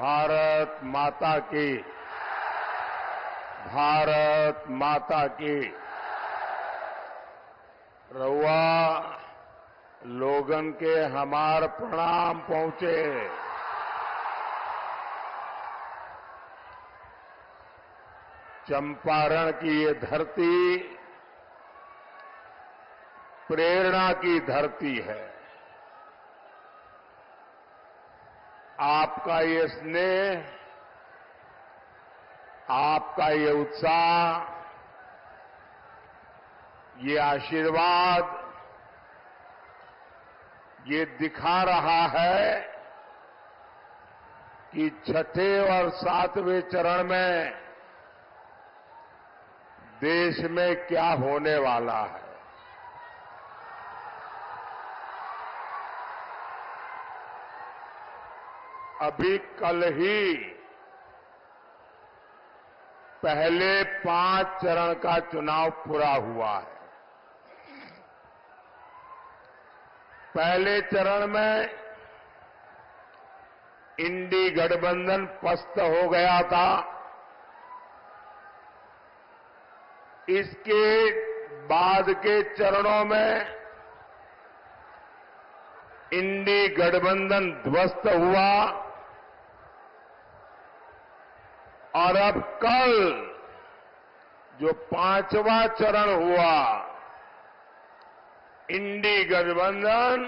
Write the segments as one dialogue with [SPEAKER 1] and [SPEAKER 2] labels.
[SPEAKER 1] भारत माता की, भारत माता की। रउआ लोगन के हमार प्रणाम पहुंचे। चंपारण की ये धरती प्रेरणा की धरती है। आपका ये स्नेह, आपका ये उत्साह, ये आशीर्वाद, ये दिखा रहा है कि छठे और सातवें चरण में देश में क्या होने वाला है। अभी कल ही पहले 5 चरण का चुनाव पूरा हुआ है। पहले चरण में इंडी गठबंधन पस्त हो गया था। इसके बाद के चरणों में इंडी गठबंधन ध्वस्त हुआ और अब कल जो 5वां चरण हुआ, इंडी गठबंधन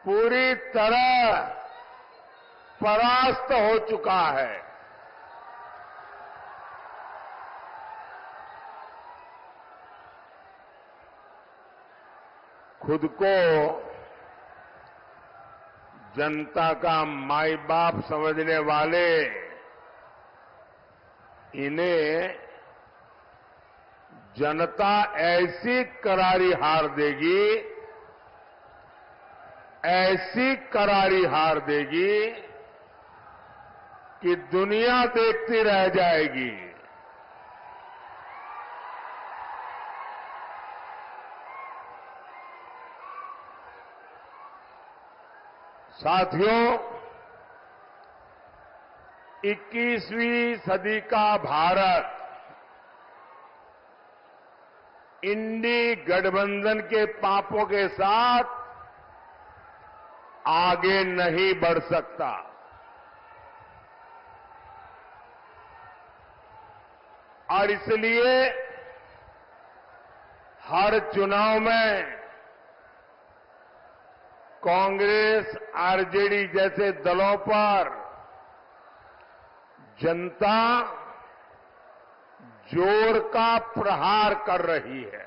[SPEAKER 1] पूरी तरह परास्त हो चुका है। खुद को जनता का माई बाप समझने वाले इन्हें जनता ऐसी करारी हार देगी, ऐसी करारी हार देगी कि दुनिया देखती रह जाएगी। साथियों, 21वीं सदी का भारत इंडी गठबंधन के पापों के साथ आगे नहीं बढ़ सकता। और इसलिए हर चुनाव में कांग्रेस, आरजेडी जैसे दलों पर जनता जोर का प्रहार कर रही है।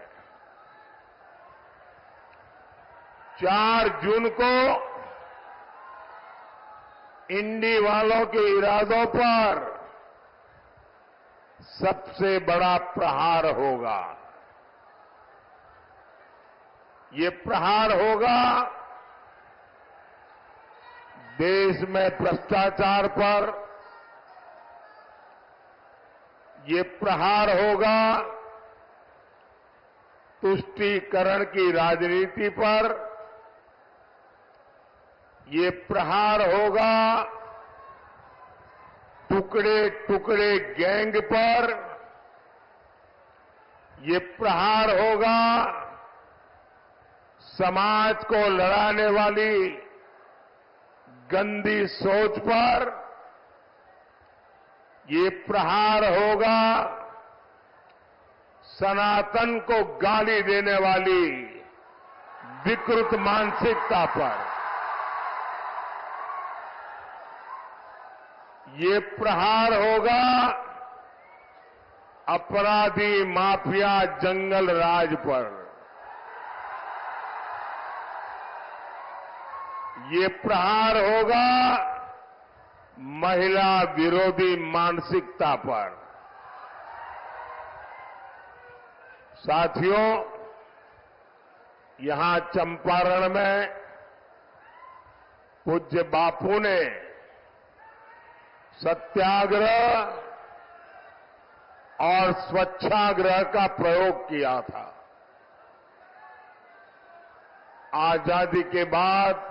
[SPEAKER 1] 4 जून को इंडी वालों के इरादों पर सबसे बड़ा प्रहार होगा। ये प्रहार होगा देश में भ्रष्टाचार पर, ये प्रहार होगा तुष्टीकरण की राजनीति पर, ये प्रहार होगा टुकड़े टुकड़े गैंग पर, ये प्रहार होगा समाज को लड़ाने वाली गंदी सोच पर, ये प्रहार होगा सनातन को गाली देने वाली विकृत मानसिकता पर, ये प्रहार होगा अपराधी माफिया जंगल राज पर, ये प्रहार होगा महिला विरोधी मानसिकता पर। साथियों, यहां चंपारण में पूज्य बापू ने सत्याग्रह और स्वच्छाग्रह का प्रयोग किया था। आजादी के बाद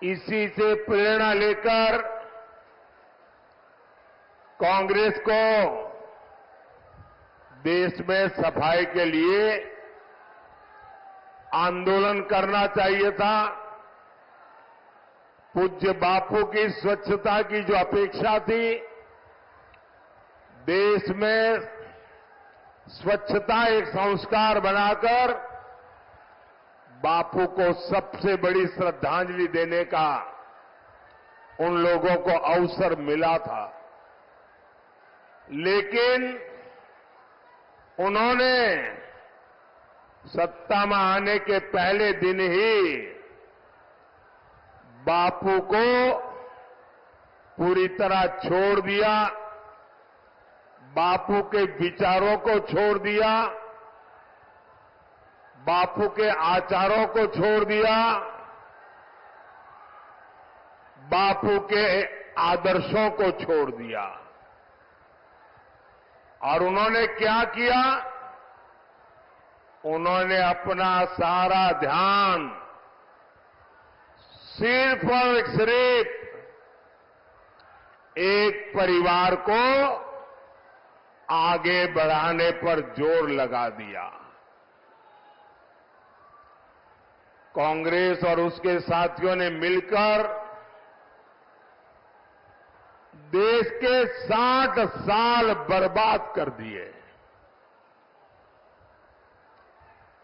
[SPEAKER 1] इसी से प्रेरणा लेकर कांग्रेस को देश में सफाई के लिए आंदोलन करना चाहिए था। पूज्य बापू की स्वच्छता की जो अपेक्षा थी, देश में स्वच्छता एक संस्कार बनाकर बापू को सबसे बड़ी श्रद्धांजलि देने का उन लोगों को अवसर मिला था। लेकिन उन्होंने सत्ता में आने के पहले दिन ही बापू को पूरी तरह छोड़ दिया, बापू के विचारों को छोड़ दिया, बापू के आचारों को छोड़ दिया, बापू के आदर्शों को छोड़ दिया। और उन्होंने क्या किया? उन्होंने अपना सारा ध्यान सिर्फ और सिर्फ एक परिवार को आगे बढ़ाने पर जोर लगा दिया। कांग्रेस और उसके साथियों ने मिलकर देश के 60 साल बर्बाद कर दिए।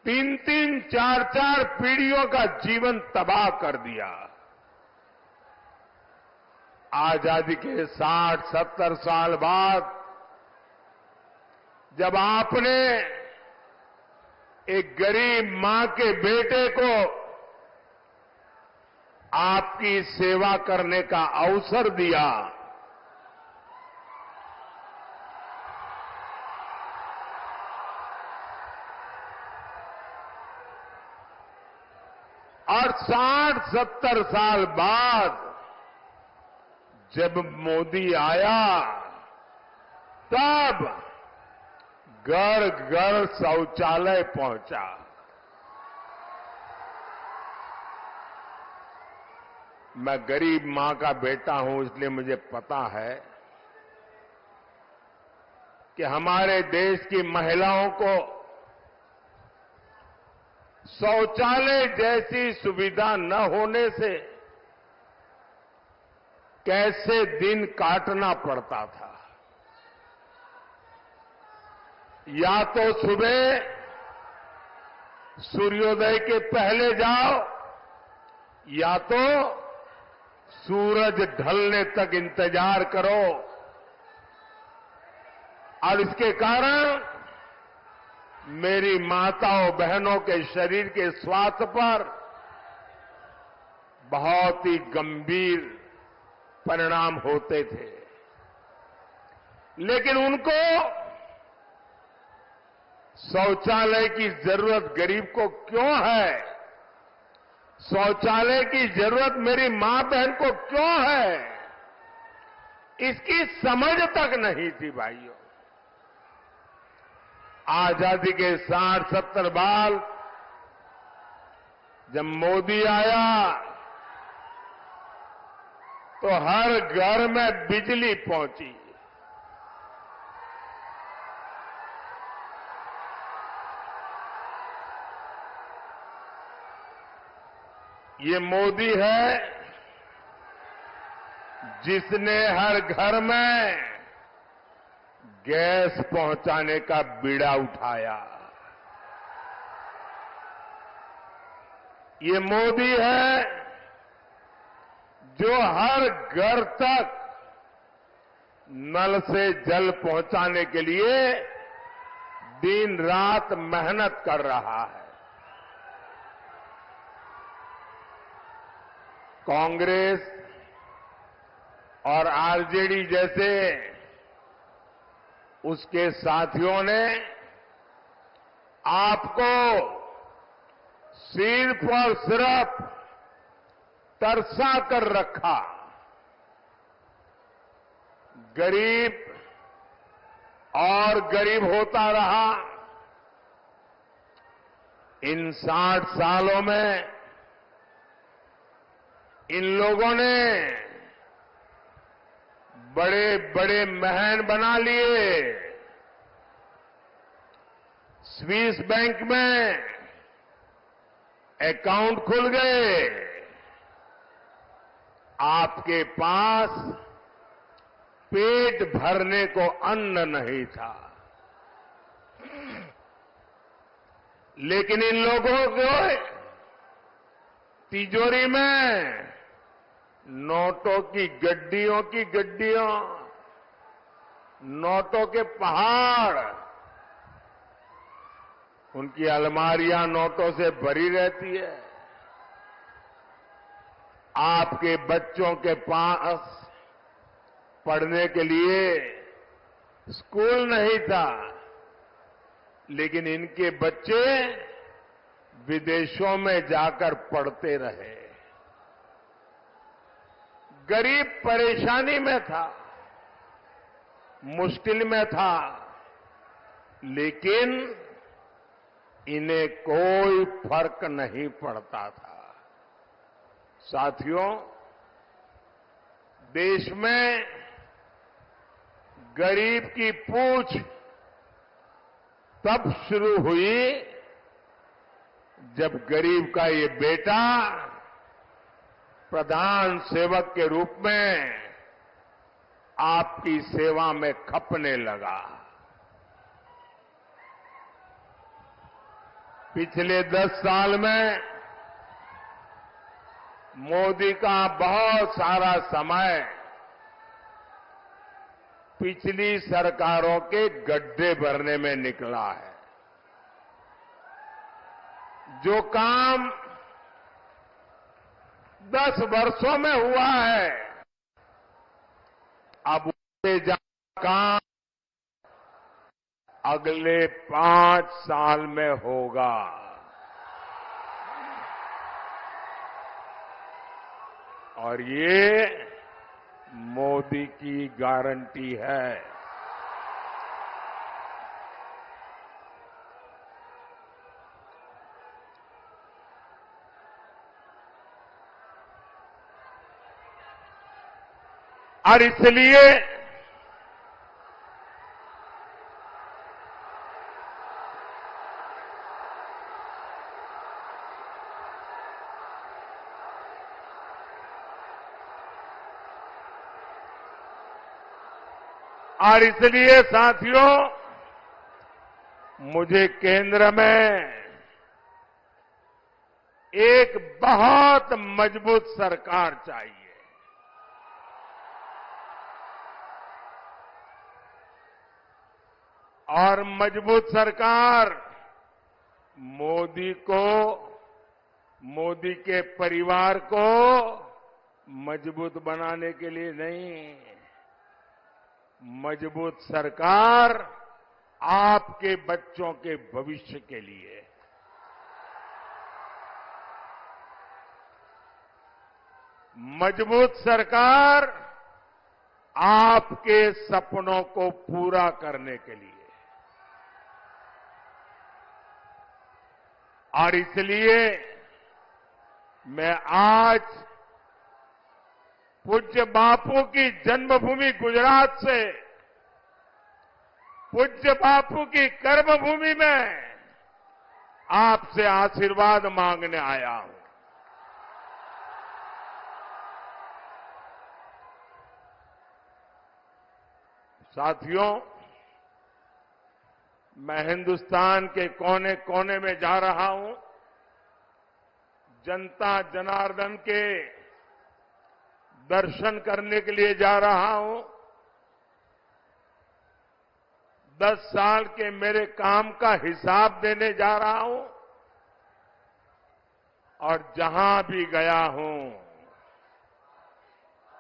[SPEAKER 1] 3-3, 4-4 पीढ़ियों का जीवन तबाह कर दिया। आजादी के 60-70 साल बाद जब आपने एक गरीब मां के बेटे को आपकी सेवा करने का अवसर दिया, और 60-70 साल बाद जब मोदी आया, तब घर घर शौचालय पहुंचा। मैं गरीब मां का बेटा हूं, इसलिए मुझे पता है कि हमारे देश की महिलाओं को शौचालय जैसी सुविधा न होने से कैसे दिन काटना पड़ता था। या तो सुबह सूर्योदय के पहले जाओ, या तो सूरज ढलने तक इंतजार करो। और इसके कारण मेरी माताओं बहनों के शरीर के स्वास्थ्य पर बहुत ही गंभीर परिणाम होते थे। लेकिन उनको शौचालय की जरूरत गरीब को क्यों है, शौचालय की जरूरत मेरी मां बहन को क्यों है, इसकी समझ तक नहीं थी भाइयों। आजादी के 60-70 बाद जब मोदी आया तो हर घर में बिजली पहुंची। ये मोदी है जिसने हर घर में गैस पहुंचाने का बीड़ा उठाया। ये मोदी है जो हर घर तक नल से जल पहुंचाने के लिए दिन रात मेहनत कर रहा है। कांग्रेस और आरजेडी जैसे उसके साथियों ने आपको सिर्फ और सिर्फ तरसा कर रखा। गरीब और गरीब होता रहा। इन 60 सालों में इन लोगों ने बड़े बड़े महल बना लिए। स्विस बैंक में अकाउंट खुल गए। आपके पास पेट भरने को अन्न नहीं था। लेकिन इन लोगों को तिजोरी में नोटों की गड्डियों, नोटों के पहाड़, उनकी अलमारियां नोटों से भरी रहती है। आपके बच्चों के पास पढ़ने के लिए स्कूल नहीं था, लेकिन इनके बच्चे विदेशों में जाकर पढ़ते रहे। गरीब परेशानी में था, मुश्किल में था, लेकिन इन्हें कोई फर्क नहीं पड़ता था। साथियों, देश में गरीब की पूछ तब शुरू हुई जब गरीब का ये बेटा प्रधान सेवक के रूप में आपकी सेवा में खपने लगा। पिछले 10 साल में मोदी का बहुत सारा समय पिछली सरकारों के गड्ढे भरने में निकला है। जो काम 10 वर्षों में हुआ है, अब उससे ज्यादा काम अगले 5 साल में होगा। और ये मोदी की गारंटी है। और इसलिए साथियों, मुझे केंद्र में एक बहुत मजबूत सरकार चाहिए। और मजबूत सरकार मोदी को, मोदी के परिवार को मजबूत बनाने के लिए नहीं, मजबूत सरकार आपके बच्चों के भविष्य के लिए। मजबूत सरकार आपके सपनों को पूरा करने के लिए। और इसलिए मैं आज पूज्य बापू की जन्मभूमि गुजरात से, पूज्य बापू की कर्मभूमि में आपसे आशीर्वाद मांगने आया हूं। साथियों, मैं हिंदुस्तान के कोने कोने में जा रहा हूं। जनता जनार्दन के दर्शन करने के लिए जा रहा हूं। 10 साल के मेरे काम का हिसाब देने जा रहा हूं। और जहां भी गया हूं,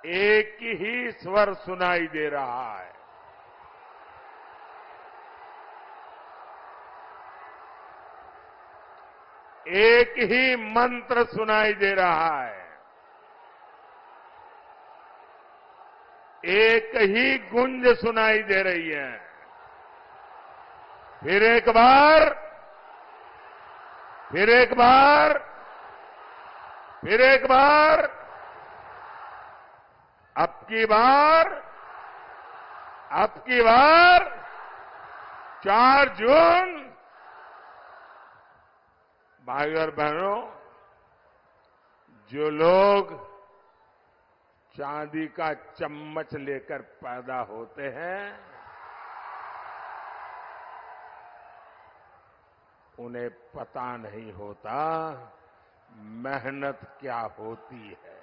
[SPEAKER 1] एक ही स्वर सुनाई दे रहा है। एक ही मंत्र सुनाई दे रहा है। एक ही गूंज सुनाई दे रही है। फिर एक बार, फिर एक बार, फिर एक बार, अब की बार 4 जून, भाइयों और बहनों, जो लोग चांदी का चम्मच लेकर पैदा होते हैं, उन्हें पता नहीं होता मेहनत क्या होती है।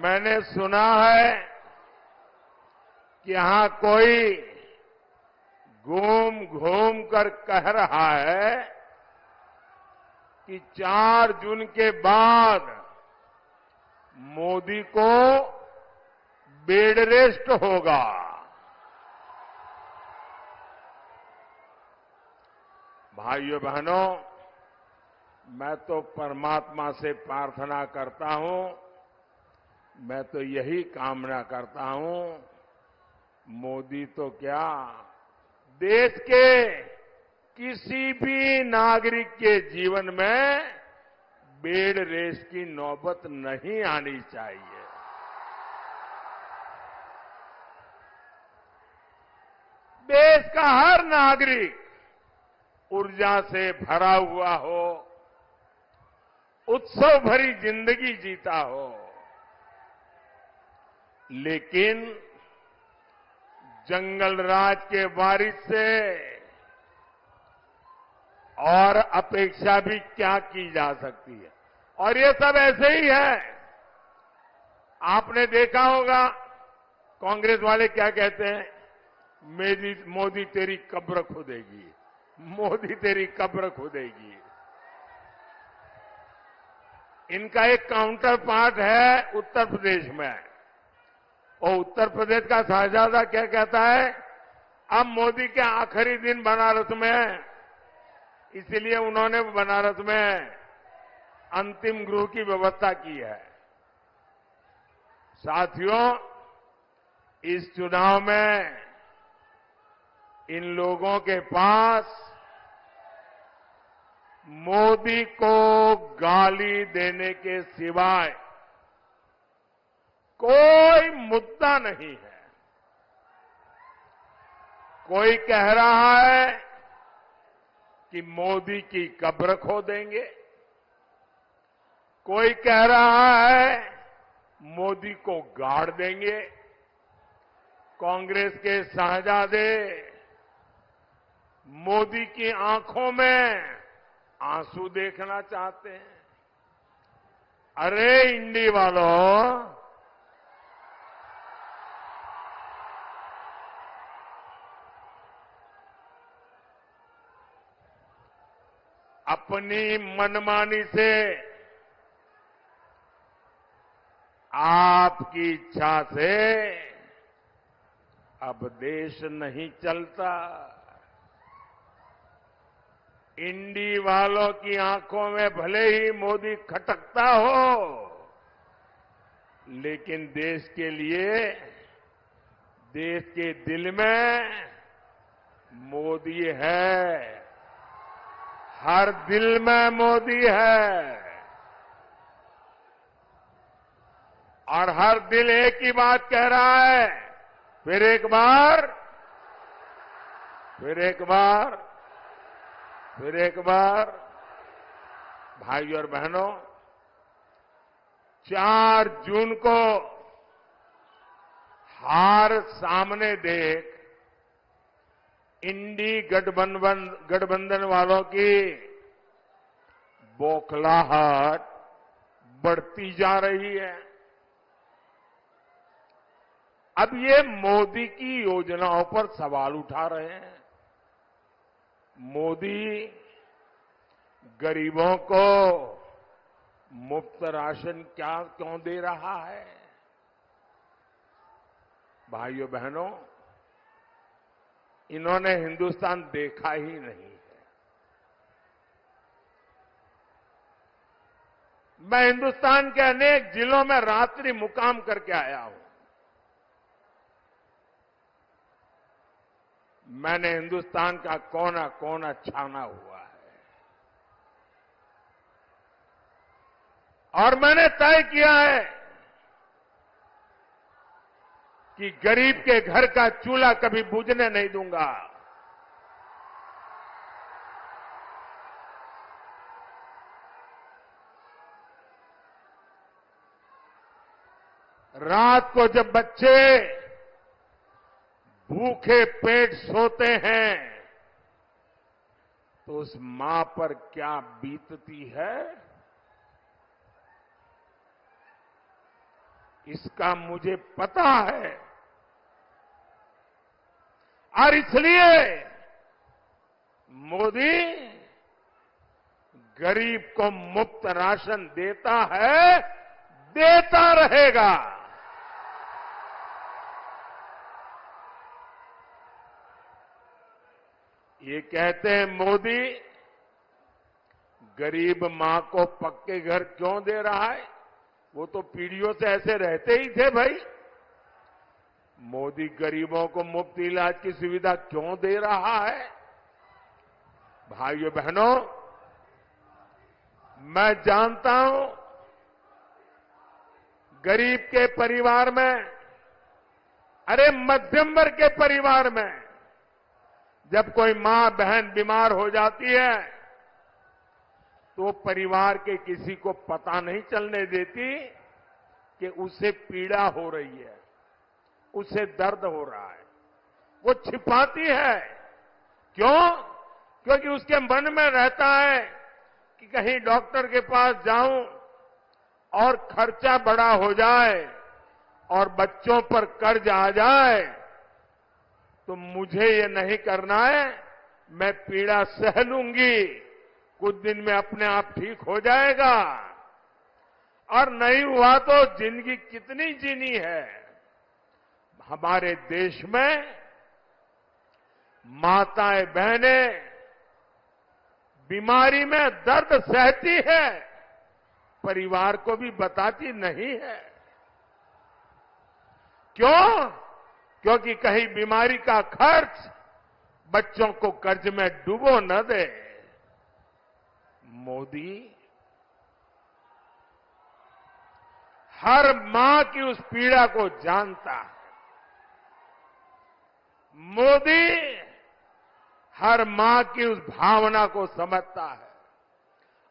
[SPEAKER 1] मैंने सुना है कि यहां कोई घूम घूम कर कह रहा है कि 4 जून के बाद मोदी को बेड रेस्ट होगा। भाइयों बहनों, मैं तो परमात्मा से प्रार्थना करता हूं, मैं तो यही कामना करता हूं, मोदी तो क्या, देश के किसी भी नागरिक के जीवन में बेड रेस की नौबत नहीं आनी चाहिए। देश का हर नागरिक ऊर्जा से भरा हुआ हो, उत्सव भरी जिंदगी जीता हो, लेकिन जंगल राज के वारिस से और अपेक्षा भी क्या की जा सकती है। और ये सब ऐसे ही है। आपने देखा होगा कांग्रेस वाले क्या कहते हैं, मोदी तेरी कब्र खोदेगी, मोदी तेरी कब्र खोदेगी। इनका एक काउंटर पार्ट है उत्तर प्रदेश में, और उत्तर प्रदेश का शहजादा क्या कहता है, अब मोदी के आखिरी दिन बनारस में है, इसलिए उन्होंने बनारस में अंतिम गृह की व्यवस्था की है। साथियों, इस चुनाव में इन लोगों के पास मोदी को गाली देने के सिवाय कोई मुद्दा नहीं है। कोई कह रहा है कि मोदी की कब्र खोदेंगे, कोई कह रहा है मोदी को गाड़ देंगे। कांग्रेस के शहजादे मोदी की आंखों में आंसू देखना चाहते हैं। अरे इंडी वालों, अपनी मनमानी से, आपकी इच्छा से अब देश नहीं चलता। इंडी वालों की आंखों में भले ही मोदी खटकता हो, लेकिन देश के लिए, देश के दिल में मोदी है। हर दिल में मोदी है, और हर दिल एक ही बात कह रहा है, फिर एक बार, फिर एक बार, फिर एक बार। भाइयों और बहनों, 4 जून को हार सामने देख इंडी गठबंधन वालों की बौखलाहट बढ़ती जा रही है। अब ये मोदी की योजनाओं पर सवाल उठा रहे हैं। मोदी गरीबों को मुफ्त राशन क्यों दे रहा है? भाइयों बहनों, इन्होंने हिंदुस्तान देखा ही नहीं है। मैं हिंदुस्तान के अनेक जिलों में रात्रि मुकाम करके आया हूं। मैंने हिंदुस्तान का कोना कोना छाना हुआ है और मैंने तय किया है कि गरीब के घर का चूल्हा कभी बुझने नहीं दूंगा। रात को जब बच्चे भूखे पेट सोते हैं तो उस मां पर क्या बीतती है, इसका मुझे पता है। और इसलिए मोदी गरीब को मुफ्त राशन देता है, देता रहेगा। ये कहते हैं मोदी गरीब मां को पक्के घर क्यों दे रहा है, वो तो पीढ़ियों से ऐसे रहते ही थे भाई। मोदी गरीबों को मुफ्त इलाज की सुविधा क्यों दे रहा है? भाइयों बहनों, मैं जानता हूं गरीब के परिवार में, अरे मध्यम वर्ग के परिवार में जब कोई मां बहन बीमार हो जाती है तो परिवार के किसी को पता नहीं चलने देती कि उसे पीड़ा हो रही है, उसे दर्द हो रहा है। वो छिपाती है। क्यों? क्योंकि उसके मन में रहता है कि कहीं डॉक्टर के पास जाऊं और खर्चा बड़ा हो जाए और बच्चों पर कर्ज आ जाए तो मुझे ये नहीं करना है, मैं पीड़ा सह लूंगी, कुछ दिन में अपने आप ठीक हो जाएगा। और नहीं हुआ तो जिंदगी कितनी जीनी है। हमारे देश में माताएं बहनें बीमारी में दर्द सहती है, परिवार को भी बताती नहीं है। क्यों? क्योंकि कहीं बीमारी का खर्च बच्चों को कर्ज में डुबो न दे। मोदी हर मां की उस पीड़ा को जानता है। मोदी हर मां की उस भावना को समझता है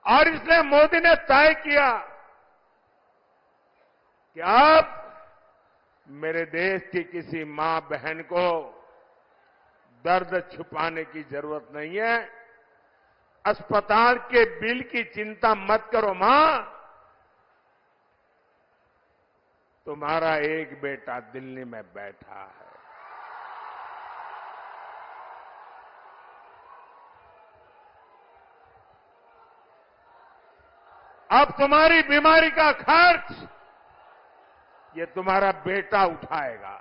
[SPEAKER 1] और इसलिए मोदी ने तय किया कि अब मेरे देश की किसी मां बहन को दर्द छुपाने की जरूरत नहीं है। अस्पताल के बिल की चिंता मत करो मां, तुम्हारा एक बेटा दिल्ली में बैठा है। अब तुम्हारी बीमारी का खर्च ये तुम्हारा बेटा उठाएगा।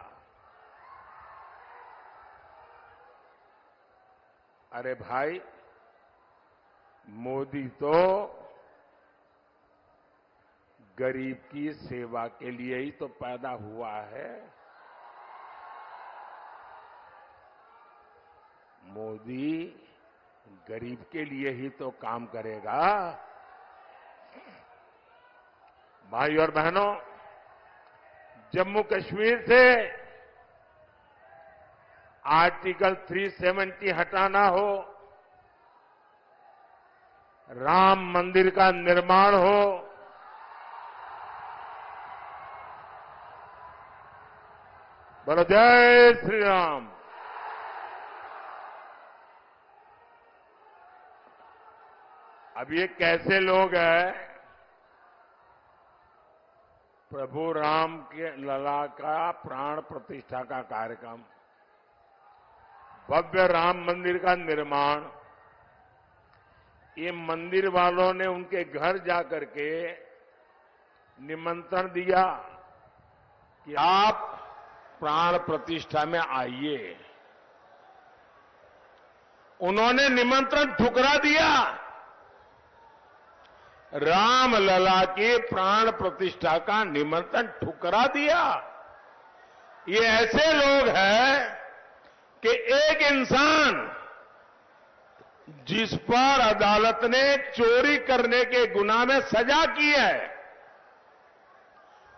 [SPEAKER 1] अरे भाई, मोदी तो गरीब की सेवा के लिए ही तो पैदा हुआ है। मोदी गरीब के लिए ही तो काम करेगा। भाई और बहनों, जम्मू कश्मीर से आर्टिकल 370 हटाना हो, राम मंदिर का निर्माण हो, बोलो जय श्री राम। अब ये कैसे लोग हैं? प्रभु राम के लला का प्राण प्रतिष्ठा का कार्यक्रम, भव्य राम मंदिर का निर्माण, ये मंदिर वालों ने उनके घर जाकर के निमंत्रण दिया कि आप प्राण प्रतिष्ठा में आइए। उन्होंने निमंत्रण ठुकरा दिया। राम लला के प्राण प्रतिष्ठा का निमंत्रण ठुकरा दिया। ये ऐसे लोग हैं कि एक इंसान जिस पर अदालत ने चोरी करने के गुनाह में सजा की है,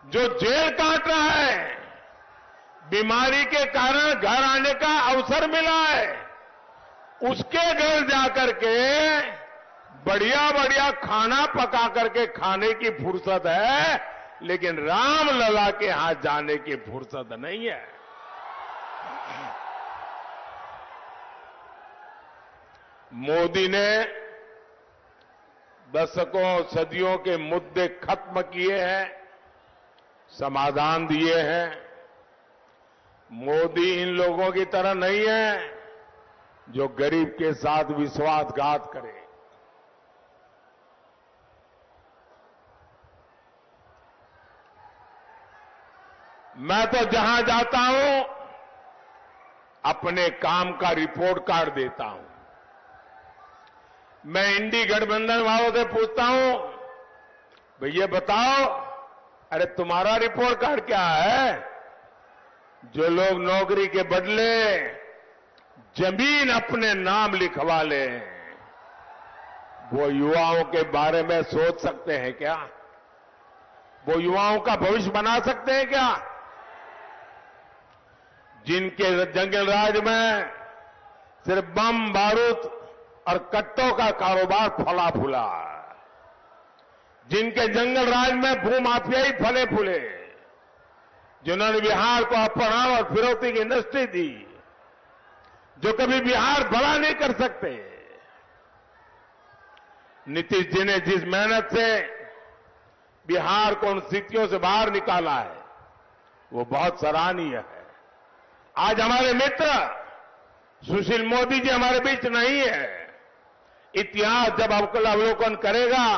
[SPEAKER 1] जो जेल काट रहा है, बीमारी के कारण घर आने का अवसर मिला है, उसके घर जाकर के बढ़िया बढ़िया खाना पका करके खाने की फुर्सत है, लेकिन रामलला के यहां जाने की फुर्सत नहीं है। मोदी ने दशकों सदियों के मुद्दे खत्म किए हैं, समाधान दिए हैं। मोदी इन लोगों की तरह नहीं है जो गरीब के साथ विश्वासघात करे। मैं तो जहां जाता हूं अपने काम का रिपोर्ट कार्ड देता हूं। मैं इंडी गठबंधन वालों से पूछता हूं, भैया बताओ, अरे तुम्हारा रिपोर्ट कार्ड क्या है? जो लोग नौकरी के बदले जमीन अपने नाम लिखवा ले, वो युवाओं के बारे में सोच सकते हैं क्या? वो युवाओं का भविष्य बना सकते हैं क्या? जिनके जंगल राज में सिर्फ बम बारूद और कट्टों का कारोबार फला फूला, जिनके जंगल राज में भूमाफियाई फले फूले, जिन्होंने बिहार को अपहरण और फिरौती की इंडस्ट्री दी, जो कभी बिहार बड़ा नहीं कर सकते। नीतीश जी ने जिस मेहनत से बिहार को उन स्थितियों से बाहर निकाला है, वो बहुत सराहनीय है। आज हमारे मित्र सुशील मोदी जी हमारे बीच नहीं है। इतिहास जब अवलोकन करेगा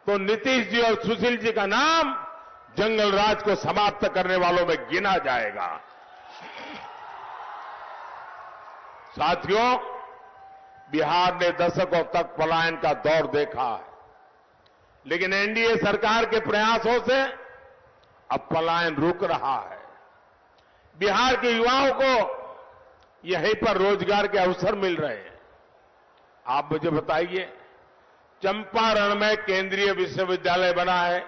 [SPEAKER 1] तो नीतीश जी और सुशील जी का नाम जंगल राज को समाप्त करने वालों में गिना जाएगा। साथियों, बिहार ने दशकों तक पलायन का दौर देखा है, लेकिन एनडीए सरकार के प्रयासों से अब पलायन रुक रहा है। बिहार के युवाओं को यहीं पर रोजगार के अवसर मिल रहे हैं। आप मुझे बताइए, चंपारण में केंद्रीय विश्वविद्यालय बना है,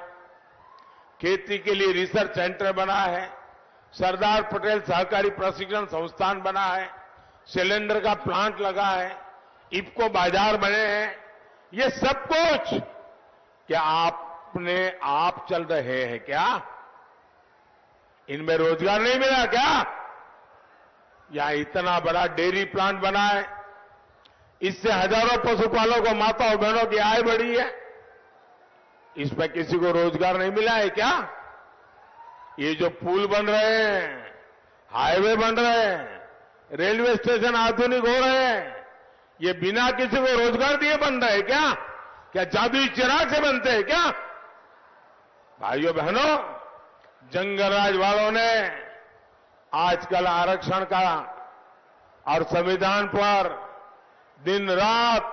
[SPEAKER 1] खेती के लिए रिसर्च सेंटर बना है, सरदार पटेल सहकारी प्रशिक्षण संस्थान बना है, सिलेंडर का प्लांट लगा है, इफको बाजार बने हैं। ये सब कुछ क्या अपने आप चल रहे हैं क्या? इनमें रोजगार नहीं मिला क्या? यहां इतना बड़ा डेयरी प्लांट बना है, इससे हजारों पशुपालकों, माता और बहनों की आय बढ़ी है। इसमें किसी को रोजगार नहीं मिला है क्या? ये जो पुल बन रहे हैं, हाईवे बन रहे हैं, रेलवे स्टेशन आधुनिक हो रहे हैं, ये बिना किसी को रोजगार दिए बन रहे हैं क्या? क्या जादुई चिराग से बनते हैं क्या? भाइयों बहनों, जंगलराज वालों ने आजकल आरक्षण का और संविधान पर दिन रात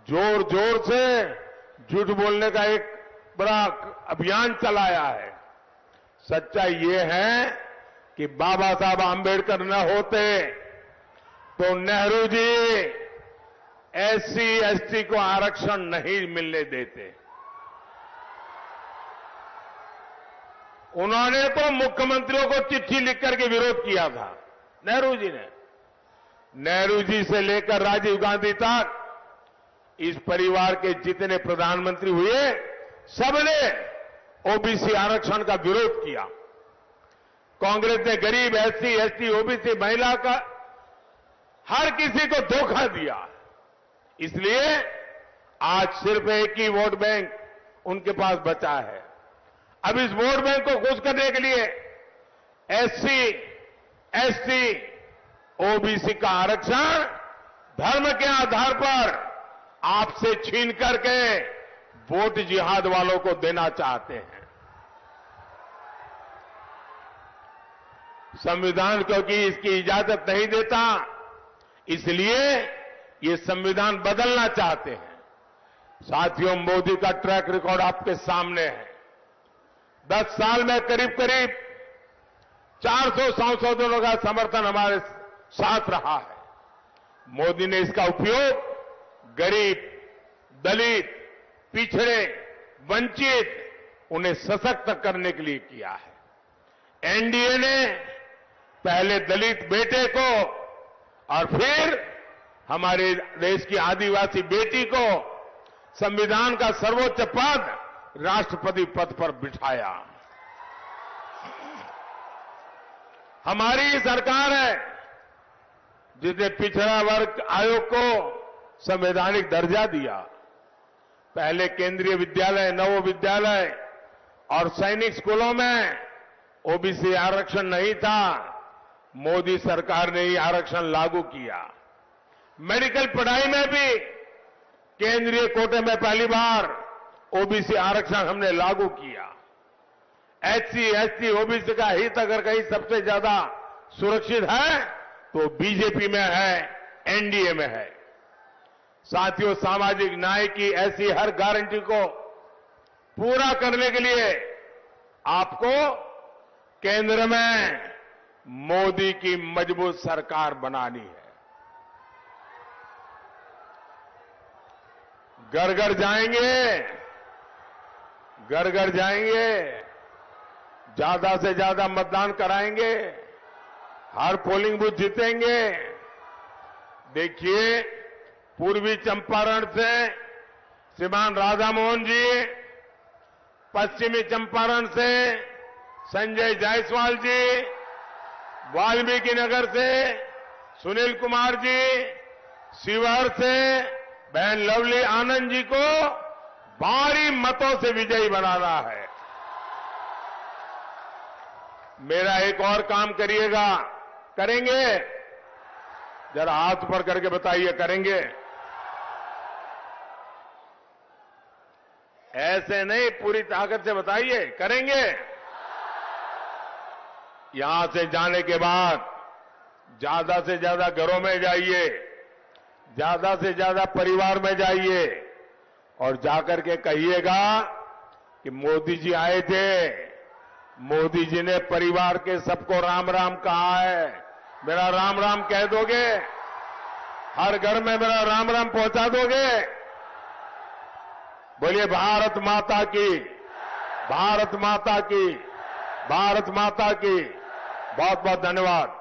[SPEAKER 1] जोर जोर से झूठ बोलने का एक बड़ा अभियान चलाया है। सच्चाई ये है कि बाबा साहब आंबेडकर न होते तो नेहरू जी एससी एसटी को आरक्षण नहीं मिलने देते। उन्होंने तो मुख्यमंत्रियों को चिट्ठी लिख करके विरोध किया था, नेहरू जी ने। नेहरू जी से लेकर राजीव गांधी तक इस परिवार के जितने प्रधानमंत्री हुए, सबने ओबीसी आरक्षण का विरोध किया। कांग्रेस ने गरीब, एससी, एसटी, ओबीसी, महिला का हर किसी को धोखा दिया। इसलिए आज सिर्फ एक ही वोट बैंक उनके पास बचा है। अब इस वोट बैंक को खुश करने के लिए एससी, एसटी, ओबीसी का आरक्षण धर्म के आधार पर आपसे छीन करके वोट जिहाद वालों को देना चाहते हैं। संविधान क्योंकि इसकी इजाजत नहीं देता, इसलिए ये संविधान बदलना चाहते हैं। साथियों, मोदी का ट्रैक रिकॉर्ड आपके सामने है। 10 साल में करीब करीब 400 सांसदों का समर्थन हमारे साथ रहा है। मोदी ने इसका उपयोग गरीब, दलित, पिछड़े, वंचित, उन्हें सशक्त करने के लिए किया है। एनडीए ने पहले दलित बेटे को और फिर हमारे देश की आदिवासी बेटी को संविधान का सर्वोच्च पद, राष्ट्रपति पद पर बिठाया। हमारी सरकार है जिसने पिछड़ा वर्ग आयोग को संवैधानिक दर्जा दिया। पहले केंद्रीय विद्यालय, नवोदय विद्यालय और सैनिक स्कूलों में ओबीसी आरक्षण नहीं था। मोदी सरकार ने ये आरक्षण लागू किया। मेडिकल पढ़ाई में भी केंद्रीय कोटे में पहली बार ओबीसी आरक्षण हमने लागू किया। एससी, एसटी, ओबीसी का हित अगर कहीं सबसे ज्यादा सुरक्षित है तो बीजेपी में है, एनडीए में है। साथियों, सामाजिक न्याय की ऐसी हर गारंटी को पूरा करने के लिए आपको केंद्र में मोदी की मजबूत सरकार बनानी है। घर घर जाएंगे, घर घर जाएंगे, ज्यादा से ज्यादा मतदान कराएंगे, हर पोलिंग बूथ जीतेंगे। देखिए, पूर्वी चंपारण से श्रीमान राधा मोहन जी, पश्चिमी चंपारण से संजय जायसवाल जी, वाल्मीकि नगर से सुनील कुमार जी, शिवहर से बहन लवली आनंद जी को भारी मतों से विजयी बनाना है। मेरा एक और काम करिएगा, करेंगे? जरा हाथ ऊपर करके बताइए, करेंगे? ऐसे नहीं, पूरी ताकत से बताइए, करेंगे? यहां से जाने के बाद ज्यादा से ज्यादा घरों में जाइए, ज्यादा से ज्यादा परिवार में जाइए और जाकर के कहिएगा कि मोदी जी आए थे, मोदी जी ने परिवार के सबको राम राम कहा है। मेरा राम राम कह दोगे? हर घर में मेरा राम राम पहुंचा दोगे? बोलिए भारत माता की, भारत माता की, भारत माता की। बहुत बहुत धन्यवाद।